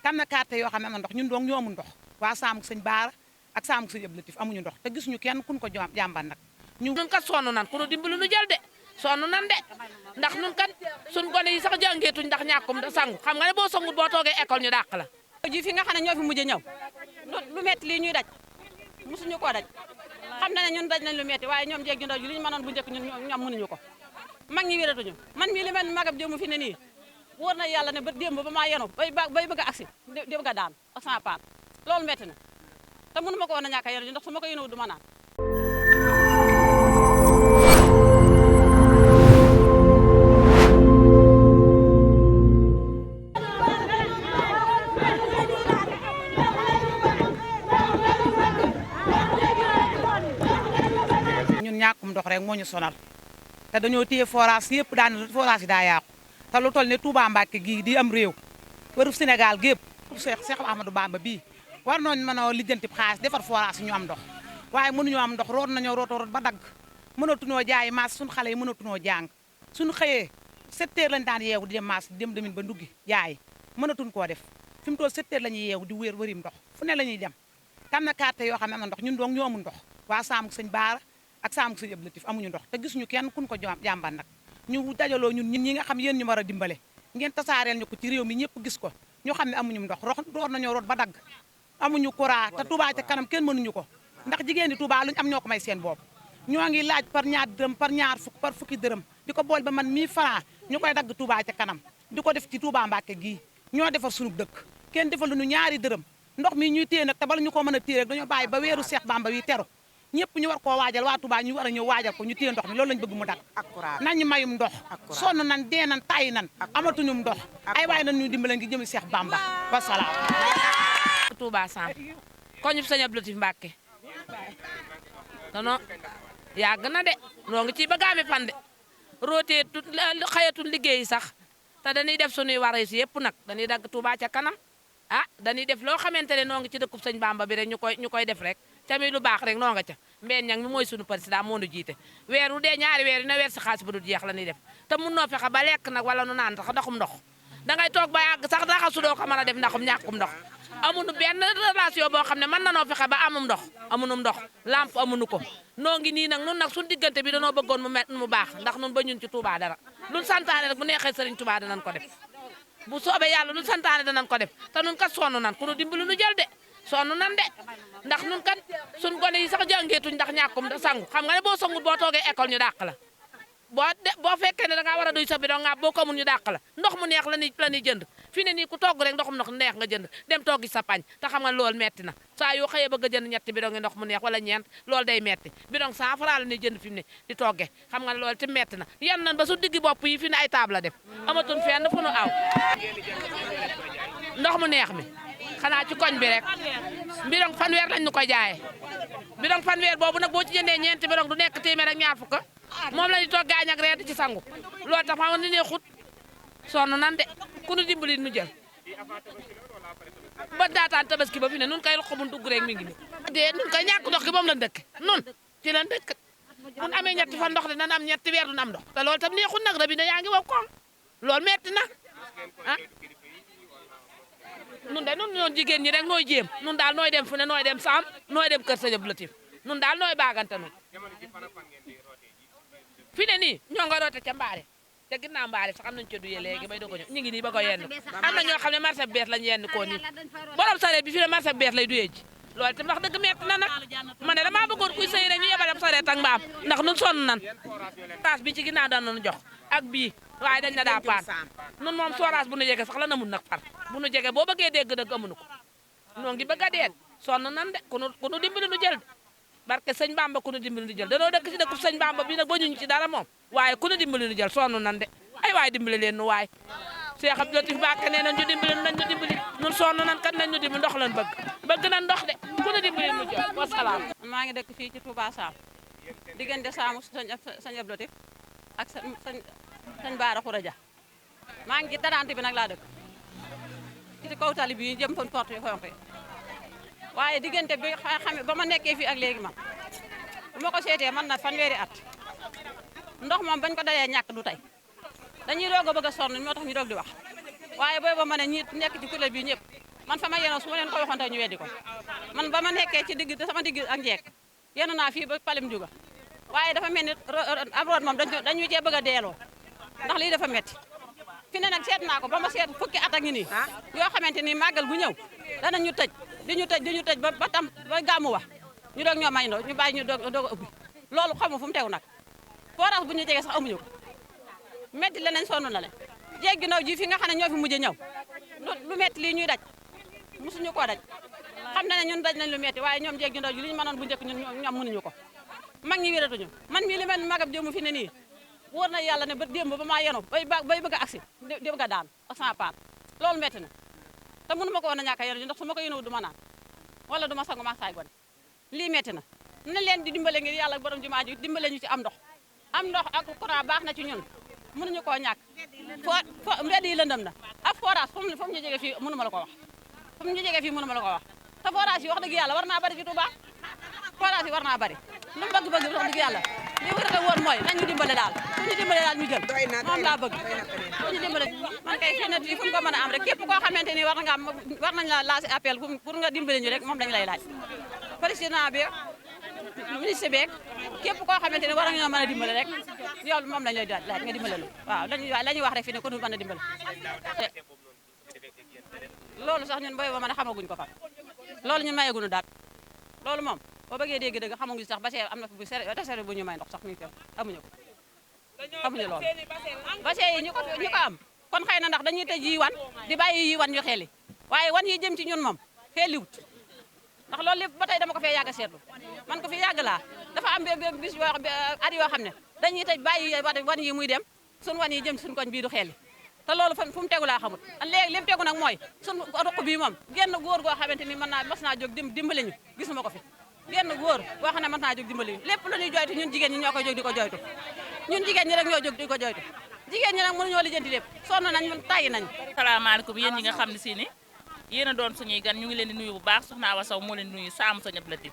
am na quartier yoo xam ne am na ndox ñun doong ñoo amul ndox waa Saamuk Sëñ Baara ak Saamuk Sëñ Abdou Latif amuñu ndox te gisuñu kenn kun ko jàmban nag ñun kat sonn nan ku nu dimbali nu jël de sonn nan de ndax ñun kat suñ gone yi sax jàngeetuñ ndax ñàkkum da sangu xam nga ne boo sangut boo toogee école ñu dàq la ji fi nga xam ne ñoo fi mujj ñëw lu metti lii ñuy daj musuñu koo daj xam na ne ñun daj nañ lu metti waaye ñoom jeeg ñu daj li ñu mënoon bu njëkk ñoom mënuñu ko mag ñi wératuñu man mii li mel magam jëmu fi ne nii wóor na yàlla ne ba démb ba maa yenu bay bëgg a agsi di bëgg a daan ak sama paan loolu metti na te mënu ma ko woon a ñàkk a yenu ndax su ma ko yenu du ma naan ñun ñàkkum ndox rek moo ñu sonal te dañoo téye forage yëpp daan forage yi daa yàqu te lu toll ne Touba Mbacké gii di am réew wëru Sénégal gépp Cheikh Ahmadou Bamba bii war nañ mën a lijjanti xaalis defar forage yi ñu am ndox waaye mënuñoo am ndox root nañoo root ba dagg mënatunoo jaay maas suñu xale yi mënatunoo jàng suñu xëyee 7 heures lañ daan yeewu di dem maas dem demin ba nduggi jaay mënatuñ koo def fi mu toll 7 heures la ñuy yeewu di wërim ndox fu ne la ñuy dem am na quartier yoo xam ne am na ndox ñun doong ñoo amul ndox waa Saamuk Sëñ Baara ak Saamuk Sëñ Abdou Latif amuñu ndox te gisuñu kenn kun ko jàmban nag ñu dajaloo ñun ñi nga xam yéen ñu war a dimbale ngeen tasaareel ñu ko ci réew mi ñëpp gis ko ñu xam ne amuñu ndox root nañoo root ba dagg amuñu courant te Touba ca kanam kenn mënuñu ko ndax jigéen di Touba luñ am ñoo ko may seen bopp ñoo ngi laaj par ñaar dërëm par ñaar fukk par fukki dërëm di ko bool ba man 1000 francs ñu koy dagg Touba ca kanam di ko def ci Touba Mbacké gii ñoo defar sunu dëkk kenn defal lu ñu ñaari dërëm ndox mi ñuy téye nag te bala ñu ko mën a téye rek dañoo bàyyi ba weeru Seex Bamba wi teru ñëpp ñu war koo waajal waa Touba ñu war a ñëw waajal ko ñu téye ndox mi loolu lañ bëgg mu dak nañ ñu mayum ndox sonn nan dee nan tàyyi nan amatuñum ndox ay waay nan ñu dimbale ngi jëmi Seex Bamba wasalaam Touba Sam koñu Sëñ Abdou Latif Mbacké non yàgg na de noo ngi ciy bëggaami fan de rootee xayatul liggéey sax te dañuy def suñuy warees yëpp nag dañuy dagg Touba ca kanam ah dañuy def loo xamante ne noo ngi ci dëkkub Sëñ Bamba bi rek ñu koy def rek tamit lu baax rek noo nga ca mbeen ñang mi mooy sunu président moo nu jiite weer wu dee ñaari weer yu ne weer si xaalis ba du jeex la ñuy def te mun noo fexe ba lekk nag wala nu naan sax ndaxum ndox dangay toog ba yàgg sax raxasu doo ko mën a def ndaxum ñàkkum ndox amuñu benn relation boo xam ne mën na noo fexe ba amum ndox amuñu ndox lamp amuñu ko noo ngi nii nag nun nag suñu diggante bi danoo bëggoon mu baax ndax nun ba ñun ci Touba dara luñ santaane rek bu neexee Sëriñ Touba danañ ko def bu soobee yàlla luñ santaane danañ ko def te nun kat sonn nan ku nu dimbali nu jël de sonn nan de ndax nun kat suñ gone yi sax jàngeetuñ ndax ñàkkum da sangu xam nga ne boo sangut boo toogee école ñu dàq la boo fekkee ne da ngaa war a duy sa bidon nga boo ko mun ñu dàq la ndox mu neex la ñuy jënd fi ne nii ku togg rek ndoxum neex nga jënd dem toggi sa pañ te xam nga loolu metti na saa yoo xëyee bëgg a jënd ñetti bidon ngi ndox mu neex wala ñeent loolu day metti bidon 100 francs la ñuy jënd fi mu ne di togge xam nga loolu te metti na yan nan ba su diggi bopp yi fi ne ay table la def amatuñ fenn fu nu aw ndox mu neex mi xanaa ci koñ bi rek bidon fanweer lañ ñu koy jaayee bidon fanweer boobu nag boo ci jëndee ñeenti bidon du nekk téeméer ak ñaar fukk moom la ñu toggee añ ak reer di ci sangu loolu tax xam nga ni ne xut sonn nan de ku nu dimbali nu jël ba daataan tabaski ba fi ne nun kay loxo bu dugg rek mi ngi ni de nun kay ñàkk ndox gi moom lañ dëkk nun ci lañ dëkk nun amee ñetti fan ndox de nan am ñetti weer du am ndox te loolu tam neexut nag rabi ne yaa ngi wow koŋ loolu metti na ah nun de nun ñoon jigéen ñi rek nooy jéem nun daal nooy dem fu ne nooy dem Sam nooy dem kër Sëñ Abdou Latif nun daal nooy baagante nun fi ne nii ñoo nga roote ca mbaare te ginnaaw mbaare sax am nañu ca duyee léegi bay doog a ñëw ñu ngi nii ba ko yenn am na ñoo xam ne marché bu bees lañu yenn koo nii borom sareet bi fi ne marché bu bees lay duyee ji loolu itam wax dëgg metti na nag ma ne damaa bëggoon kuy sëy rek ñu yebalem sareet ak mbaam ndax nun sonn nan forage bi ci ginnaaw daan nañu jox ak bii waaye dañ na daa paan nun moom forage bu nu jege sax la na mun nag far bu nu jege boo bëggee dégg dëgg amuñu ko noo ngi bëgg a deet sonn nan de ku nu dimbali nu jël barke Sëñ Bamba ku nu dimbali nu jël danoo dëkk ci dëkkub Sëñ Bamba bi nag ba ñu ci dara moom waaye ku nu dimbali nu jël sonn nan de ay waay dimbali leen nu waay Cheikh Abdou Latif Mbacké nee nañ ñu dimbali nañ ñu dimbali nun sonn nan kat nañ ñu dimbali ndox lan bëgg nañ ndox de ku nu dimbali nu jël wasalaam maa ngi dëkk fii ci Touba Sam diggante Saamuk Sëñ Abdou Latif ak sëñ Baara Khourédia maa ngi ci darante bi nag laa dëkk ci kaw tali bi jëm fan porte xonq waaye diggante bi xam ba ma nekkee fii ak léegi man bu ma ko seetee man na fanweeri at ndox moom bañ ko dalee ñàkk du tey dañuy doog a bëgg a sonn moo tax ñu doog di wax waaye booy ba ma ne ñi nekk ci kuréel bi ñëpp man fa ma yenoo su ma leen ko waxoon tey ñu weddi ko man ba ma nekkee ci digg sama digg ak njeek yenu naa fii ba Palem juga waaye dafa mel ni ab root moom dañu cee bëgg a deeloo ndax lii dafa metti fi ne nag seet naa ko ba ma seet fukki at a ngi nii yoo xamante ni màggal gu ñëw danañu tëj di ñu tëj ba tam ba gàmmu wax ñu doog ñoo may ndoo ñu bàyyi ñu doog a ubbi loolu xamu fu mu teew nag forage bu ñu jege sax amuñu ko metti leneen sonn na le jéeg gi ndaw ji fi nga xam ne ñoo fi mujj ñëw lu metti lii ñuy daj musuñu koo daj xam na ne ñun daj nañ lu metti waaye ñoom jéeg gi ndaw ji li ñu mënoon bu njëkk ñoom mënuñu ko mag ñi wératuñu man mii li mel magab démb fi ne nii wóor na yàlla ne ba démb ba maa yenu bay bëgg a agsi di bëgg a daan ak sama paat loolu metti na te mënu ma ko woon a ñàkk a yenu ndax su ma ko yenu du ma naan wala du ma sangu maa saay gone lii metti na na leen di dimbale ngir yàlla borom jumaa ji dimbale ñu ci am ndox ak courant baax na ci ñun mënuñu koo ñàkk fo mbedd yi lëndëm na ak forage fu mu ñu jege fii mënu ma la ko wax fu mu ñu jege fii mënu ma la ko wax te forage yi wax dëgg yàlla war naa bari ci Touba forage yi war naa bari lu mu bëgg-bëgg wax dëgg yàlla li wër te woon mooy nañ ñu dimbale daal fu ñu dimbale daal ñu jël moom laa bëgg fu ñu dimbale man kay fii ne fu ñu ko mën a am rek képp koo xamante ni war nañ la lancé appel pour nga dimbale ñu rek moom dañu lay laaj président bi ministre beeg képp koo xamante ni war nañoo mën a dimbale rek yow moom lañ lay laaj nga dimbale lu waaw la ñuy wax rek fi ne ko du mën a dimbale loolu sax ñun boy ba mën a xamaguñ ko fa loolu ñun mayeguñu daal loolu moom boo bëggee dégg dëgg xamuñu sax ba am na fi bu sere bu ñu may ndox sax mi ngi fi amuñu ko xamuñu loolu bassin yi ñu ko am kon xëy na ndax dañuy tëj yi wan di bàyyi yi wan ñu xeeli waaye wan yi jëm ci ñun moom xeeliwut ndax loolu lépp ba tey dama ko fee yàgg a seetlu man ko fi yàgg laa dafa am bis at yoo xam ne dañuy tëj bàyyi wan yi muy dem sun wan yi jëm ci suñ koñ bii du xeeli te loolu fu mu tegu laa xamut léegi li mu tegu nag mooy sun ruq bii moom genn góor goo xamante ni mas naa jóg dimbale ñu gisuma ko fi genn góor boo xam ne mas naa jóg dimbale ñu lépp lu ñuy joytu ñun jigéen ñi ñoo koy jóg di ko joytu ñun jigéen ñi rek ñoo jóg di ko joytu jigéen ñi nag mënuñoo lijjanti lépp sonn nañ man tàyyi nañ salaamaaleykum yéen ñi nga xam ne si ni yéen a doon suñuy gan ñu ngi leen di nuyu bu baax soxna Awa Sow moo leen di nuyu saamu Sëñ Abdou Latif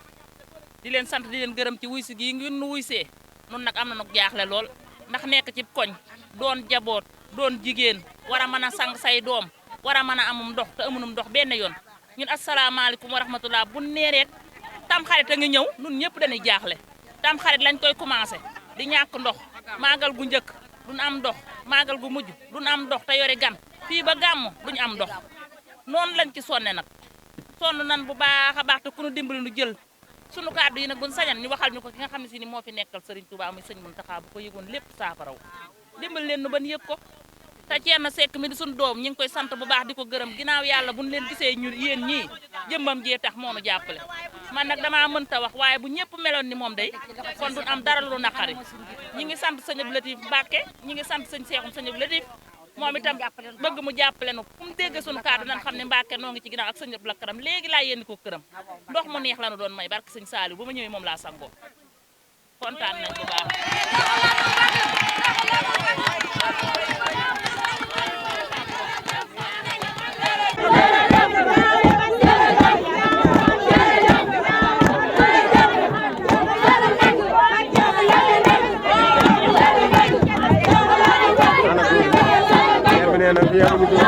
di leen sant di leen gërëm ci wuy si gii ngeen nu wuy see nun nag am na nag jaaxle lool ndax nekk ci koñ doon jaboot doon jigéen war a mën a sang say doom war a mën a amum ndox te amunum ndox benn yoon ñun asalaamaaleykum wa rahmatullah bu neereet tam xarit a ngi ñëw nun ñëpp dañuy jaaxle tam xarit lañ koy commencé di ñàkk ndox maagal gu njëkk duñ am ndox maagal gu mujj duñ am ndox te yore gan fii ba gàmmu duñu am ndox noonu lañ ci sonne nag sonn nan bu baax a baax te ku nu dimbali nu jël sunu kàddu yi nag buñ sañan ñu waxal ñu ko ki nga xam ne si ni moo fi nekkal Serigne Touba muy sëñ Mountakha bu ko yëgoon lépp saafaraw dimbali leen nu ban yëg ko te Thierno Seck mi di sunu doom ñu ngi koy sant bu baax di ko gërëm ginnaaw yàlla buñ leen gisee ñu yéen ñii jëmmam jee tax moo nu jàppale man nag damaa mënta wax waaye bu ñëpp meloon ni moom day kon duñ am dara lu naqari ñi ngi sant sëñ Abdou Latif Mbacke ñi ngi sant sëñ Seexum sëñ Abdou Latif moom itam bëgg mu jàppale nu fu mu dégg sunu kàddu nan xam ne Mbacke noo ngi ci ginnaaw ak sëñ Abdou Lakaram léegi laa yéen ko këram ndox mu neex la nu doon may barke sëñ Saliou bu ma ñëwee moom laa sangoo kontaan nañ bu baax nee na fi